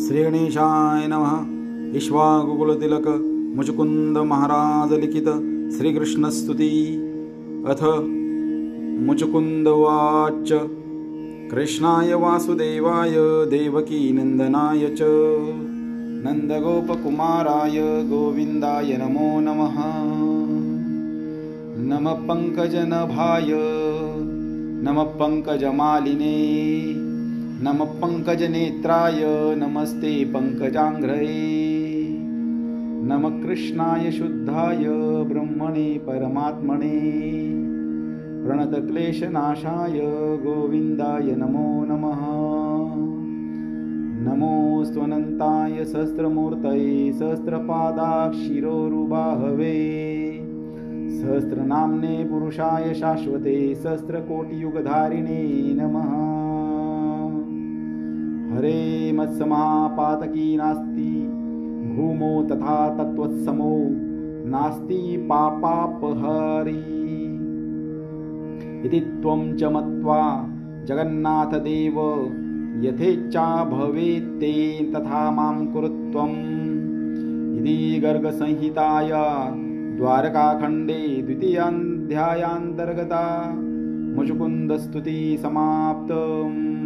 श्री गणेशाय नमः। ईक्ष्वाकुकुलतिलक मुचुकुंद महाराज लिखित श्रीकृष्ण स्तुति। अथ मुचुकुंदवाच कृष्णाय वासुदेवाय देवकी नंदनाय च नंदगोपकुमाराय गोविंदाय नमो नमः। नमः पंकजनभाय नमः पंकजमालिने नमः पंकजनेत्राय नमस्ते पंकजांघ्रये। नमः कृष्णाय शुद्धाय ब्रह्मणे परमात्मने प्रणतक्लेशनाशाय गोविंदाय नमो नमः। नमोऽस्त्वनन्ताय सहस्रमूर्तये सहस्रपादाक्षिरोरुबाहवे सहस्रनाम्ने पुरुषाय शाश्वते सहस्रकोटियुगधारिणे नमः। हरे मत्समापातकी नास्ति भूमो तथा तत्त्वत्समो नास्ति पापापहरी। इति त्वं च मत्वा जगन्नाथदेव यथेच्छा भवेत्ते तथा मां कुरुत्वम्। इति गर्गसंहिताया द्वारकाखण्डे द्वितीयाध्यायान्तर्गता मुचुकुन्दस्तुति समाप्तम्।